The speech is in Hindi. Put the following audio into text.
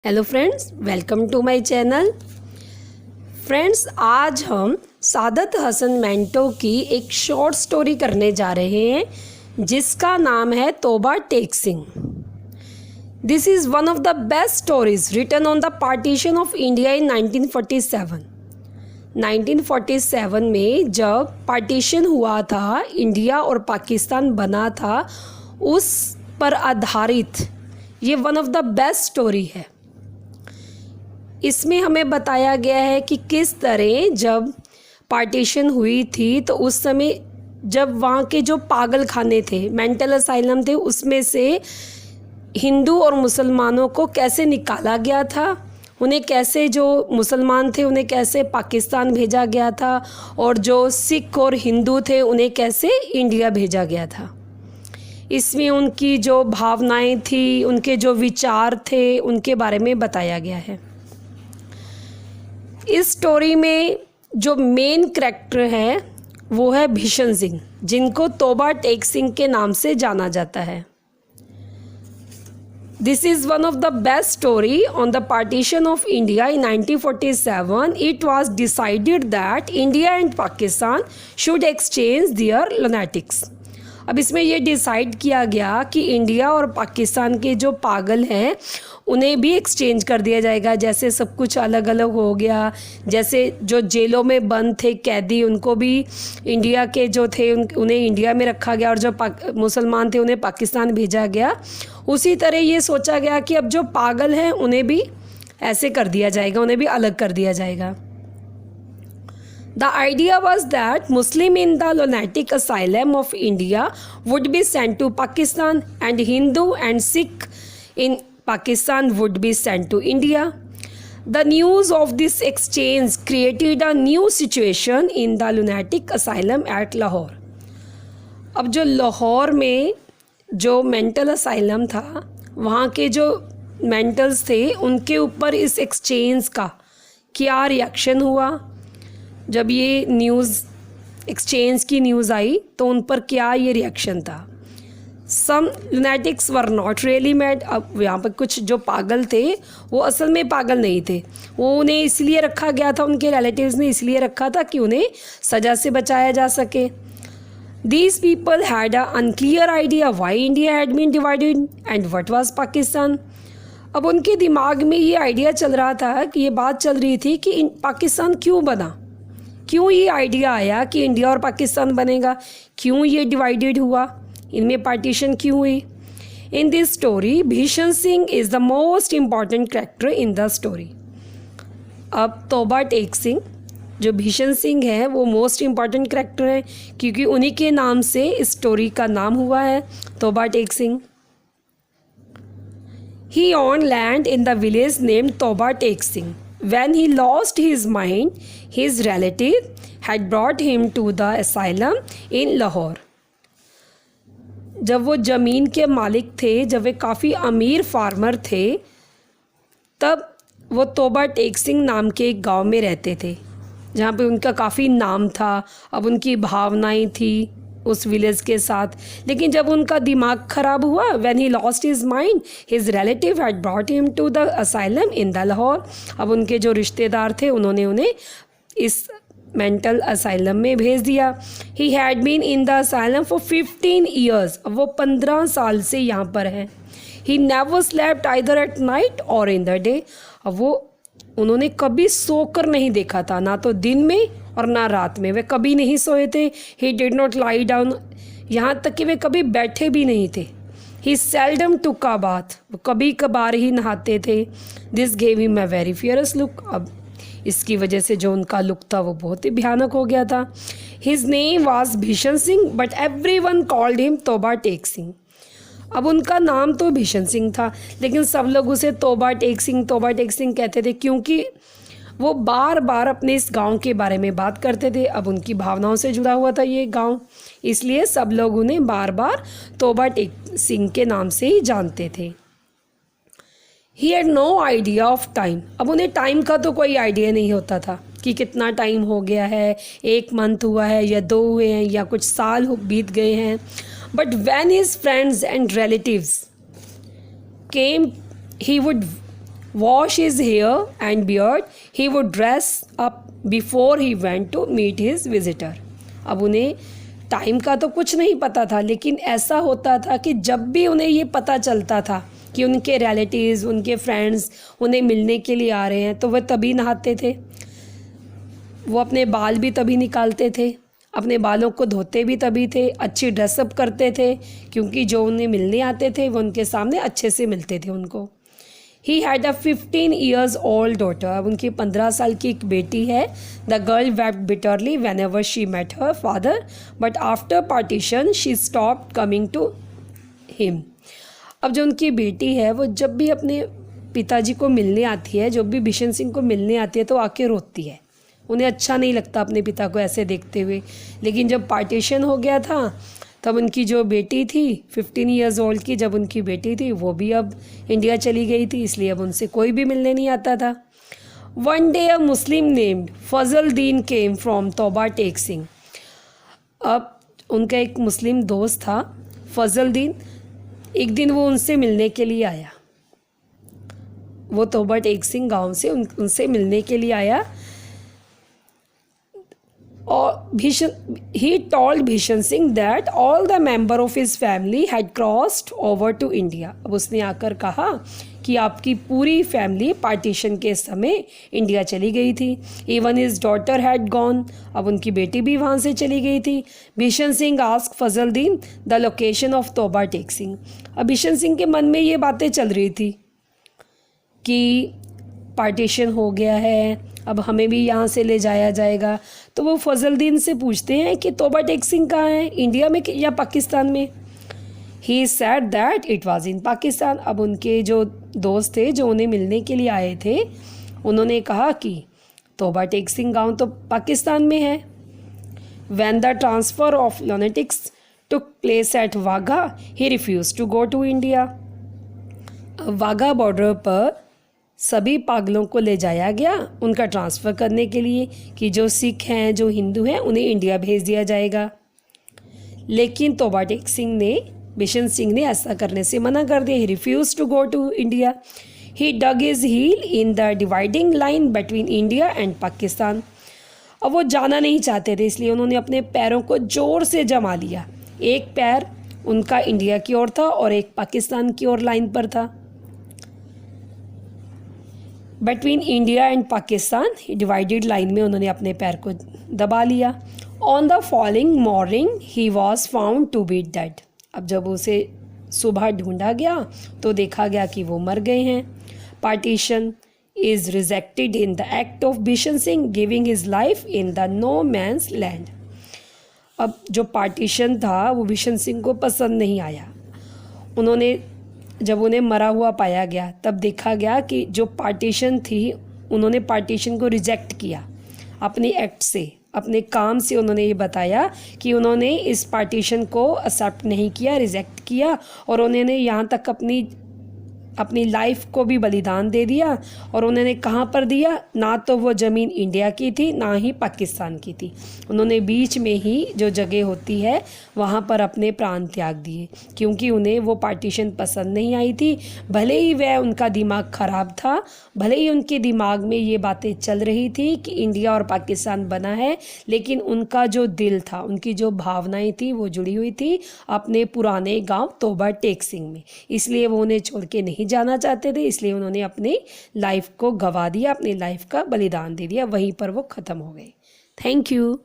Hello friends, welcome to my channel. Friends, आज हम सादत हसन मंटो की एक शॉर्ट स्टोरी करने जा रहे हैं जिसका नाम है Toba Tek Singh. This is one of the best stories written on the partition of India in 1947। 1947 में जब पार्टीशन हुआ था, इंडिया और पाकिस्तान बना था, उस पर आधारित ये one of the best story है। इसमें हमें बताया गया है कि किस तरह जब पार्टीशन हुई थी तो उस समय जब वहाँ के जो पागल खाने थे, मेंटल असाइलम थे, उसमें से हिंदू और मुसलमानों को कैसे निकाला गया था, उन्हें कैसे, जो मुसलमान थे उन्हें कैसे पाकिस्तान भेजा गया था, और जो सिख और हिंदू थे उन्हें कैसे इंडिया भेजा गया था। इसमें उनकी जो भावनाएं थी, उनके जो विचार थे, उनके बारे में बताया गया है। इस स्टोरी में जो मेन कैरेक्टर है वो है भीषण सिंह, जिनको तोबा टेक सिंह के नाम से जाना जाता है। This is one of the best story on the partition of India in 1947. It was decided that India and Pakistan should exchange their lunatics. अब इसमें ये डिसाइड किया गया कि इंडिया और पाकिस्तान के जो पागल हैं उन्हें भी एक्सचेंज कर दिया जाएगा। जैसे सब कुछ अलग अलग हो गया, जैसे जो जेलों में बंद थे कैदी, उनको भी इंडिया के जो थे उन्हें इंडिया में रखा गया, और जो मुसलमान थे उन्हें पाकिस्तान भेजा गया। उसी तरह ये सोचा गया कि अब जो पागल हैं उन्हें भी ऐसे कर दिया जाएगा, उन्हें भी अलग कर दिया जाएगा। The idea was that Muslim in the lunatic asylum of India would be sent to Pakistan and Hindu and Sikh in Pakistan would be sent to India. The news of this exchange created a new situation in the lunatic asylum at Lahore. अब जो लाहौर में जो मेंटल असाइलम था, वहाँ के जो मेंटल्स थे उनके ऊपर इस एक्सचेंज का क्या रिएक्शन हुआ। जब ये न्यूज़, एक्सचेंज की न्यूज़ आई तो उन पर क्या ये रिएक्शन था। सम लुनेटिक्स वर नॉट रियली मैड। अब यहाँ पर कुछ जो पागल थे वो असल में पागल नहीं थे, वो उन्हें इसलिए रखा गया था, उनके रिलेटिव्स ने इसलिए रखा था कि उन्हें सज़ा से बचाया जा सके। These people had a unclear idea why India had been divided and what was Pakistan. अब उनके दिमाग में ये आइडिया चल रहा था कि ये बात चल रही थी कि पाकिस्तान क्यों बना, क्यों ये आइडिया आया कि इंडिया और पाकिस्तान बनेगा, क्यों ये डिवाइडेड हुआ, इनमें पार्टीशन क्यों हुई। इन दिस स्टोरी भीषण Singh is the most important character in the story. अब तोबा टेक सिंह, जो भीषण सिंह है, वो मोस्ट इम्पॉर्टेंट कैरेक्टर है क्योंकि उन्हीं के नाम से इस स्टोरी का नाम हुआ है, Toba Tek Singh. He owned land in the village named Toba Tek Singh. When he lost his mind, his relative had brought him to the asylum in Lahore. जब वो ज़मीन के मालिक थे, जब वे काफ़ी अमीर फार्मर थे, तब वो तोबा टेक सिंह नाम के एक गांव में रहते थे जहाँ पे उनका काफ़ी नाम था। अब उनकी भावनाएं थी उस विलेज के साथ, लेकिन जब उनका दिमाग ख़राब हुआ, when he lost his mind, his relative had brought him to the asylum in the Lahore. अब उनके जो रिश्तेदार थे उन्होंने उन्हें इस मेंटल असाइलम में भेज दिया। He had been in the asylum for 15 years. अब वो 15 साल से यहाँ पर हैं। He never slept either at night or in the day. अब वो उन्होंने कभी सोकर नहीं देखा था, ना तो दिन में और ना रात में, वे कभी नहीं सोए थे। He did not lie down, यहाँ तक कि वे कभी बैठे भी नहीं थे। ही सेल्डम टुक अ बाथ, वो कभी कभार ही नहाते थे। This gave him a very fierce look. अब इसकी वजह से जो उनका लुक था वो बहुत ही भयानक हो गया था। हिज नेम वाज भीषण Singh but everyone called him तोबा टेक सिंह। अब उनका नाम तो भीषण सिंह था, लेकिन सब लोग उसे तोबा टेक सिंह कहते थे, क्योंकि वो बार बार अपने इस गांव के बारे में बात करते थे। अब उनकी भावनाओं से जुड़ा हुआ था ये गांव, इसलिए सब लोग उन्हें बार बार तोबा टेक सिंह के नाम से ही जानते थे। He had no idea of time. अब उन्हें टाइम का तो कोई आइडिया नहीं होता था कि कितना टाइम हो गया है, 1 मंथ हुआ है या 2 हुए हैं या कुछ साल बीत गए हैं। But when his friends and relatives came, he would wash his hair and beard, he would dress up before he went to meet his visitor. अब उन्हें टाइम का तो कुछ नहीं पता था, लेकिन ऐसा होता था कि जब भी उन्हें ये पता चलता था कि उनके रिलेटिव्स, उनके फ्रेंड्स उन्हें मिलने के लिए आ रहे हैं, तो वह तभी नहाते थे, वो अपने बाल भी तभी निकालते थे, अपने बालों को धोते भी तभी थे, अच्छी ड्रेसअप करते थे, क्योंकि जो उन्हें मिलने आते थे वो उनके सामने अच्छे से मिलते थे उनको. He had a 15 years old daughter. अब उनकी 15 साल की एक बेटी है. The girl wept bitterly whenever she met her father, but after partition she stopped coming to him. अब जो उनकी बेटी है वो जब भी अपने पिताजी को मिलने आती है, जब भी बिशन सिंह को मिलने आती है, तो आके रोती है. उन्हें अच्छा नहीं लगता अपने पिता को ऐसे देखते हुए. लेकिन जब पार्टीशन हो गया था तब उनकी जो बेटी थी 15 ईयर्स ओल्ड की, जब उनकी बेटी थी वो भी अब इंडिया चली गई थी, इसलिए अब उनसे कोई भी मिलने नहीं आता था. One day a Muslim named Fazaldin came from तोबा टेक सिंह. अब उनका एक मुस्लिम दोस्त था फजलदीन, एक दिन वो उनसे मिलने के लिए आया. वो तोबा टेक सिंह गाँव से उनसे मिलने के लिए आया. और he told Bhishan Singh that all the member of his family had crossed over to India. अब उसने आकर कहा कि आपकी पूरी फैमिली पार्टीशन के समय इंडिया चली गई थी. Even his daughter had gone. अब उनकी बेटी भी वहाँ से चली गई थी. Bishan Singh ask Fazaldin the location of तोबा टेक सिंह. अब बिशन सिंह के मन में ये बातें चल रही थी कि पार्टीशन हो गया है, अब हमें भी यहाँ से ले जाया जाएगा. तो वो फजलदीन से पूछते हैं कि तोबा टेक सिंह कहाँ है, इंडिया में या पाकिस्तान में. He said that it was in Pakistan. अब उनके जो दोस्त थे जो उन्हें मिलने के लिए आए थे, उन्होंने कहा कि तोबा टेक सिंह गाँव तो पाकिस्तान में है. When the transfer of lunatics took place at Wagah, he refuse to go to India. Wagah border पर सभी पागलों को ले जाया गया उनका ट्रांसफ़र करने के लिए कि जो सिख हैं, जो हिंदू हैं, उन्हें इंडिया भेज दिया जाएगा. लेकिन तोबा टेक सिंह ने, बिशन सिंह ने ऐसा करने से मना कर दिया. He refuse to go to India. He dug his heel in the dividing line between India and Pakistan. अब वो जाना नहीं चाहते थे, इसलिए उन्होंने अपने पैरों को ज़ोर से जमा लिया. एक पैर उनका इंडिया की ओर था और एक पाकिस्तान की ओर लाइन पर था. Between India and Pakistan divided line में उन्होंने अपने पैर को दबा लिया. On the following morning he was found to be dead. अब जब उसे सुबह ढूंढा गया तो देखा गया कि वो मर गए हैं. Partition is rejected in the act of Bishan Singh giving his life in the no man's land. अब जो पार्टीशन था वो बिशन सिंह को पसंद नहीं आया. जब उन्हें मरा हुआ पाया गया तब देखा गया कि जो पार्टीशन थी, उन्होंने पार्टीशन को रिजेक्ट किया. अपने एक्ट से, अपने काम से उन्होंने ये बताया कि उन्होंने इस पार्टीशन को एक्सेप्ट नहीं किया, रिजेक्ट किया, और उन्होंने यहाँ तक अपनी लाइफ को भी बलिदान दे दिया. और उन्होंने कहाँ पर दिया, ना तो वो ज़मीन इंडिया की थी ना ही पाकिस्तान की थी. उन्होंने बीच में ही जो जगह होती है वहाँ पर अपने प्राण त्याग दिए, क्योंकि उन्हें वो पार्टीशन पसंद नहीं आई थी. भले ही वह उनका दिमाग ख़राब था, भले ही उनके दिमाग में ये बातें चल रही थी कि इंडिया और पाकिस्तान बना है, लेकिन उनका जो दिल था, उनकी जो भावनाएँ थी वो जुड़ी हुई थी अपने पुराने गाँव तोबा टेक सिंह में. इसलिए वो उन्हें छोड़ के नहीं जाना चाहते थे, इसलिए उन्होंने अपनी लाइफ को गंवा दिया, अपनी लाइफ का बलिदान दे दिया. वहीं पर वो ख़त्म हो गए. Thank you.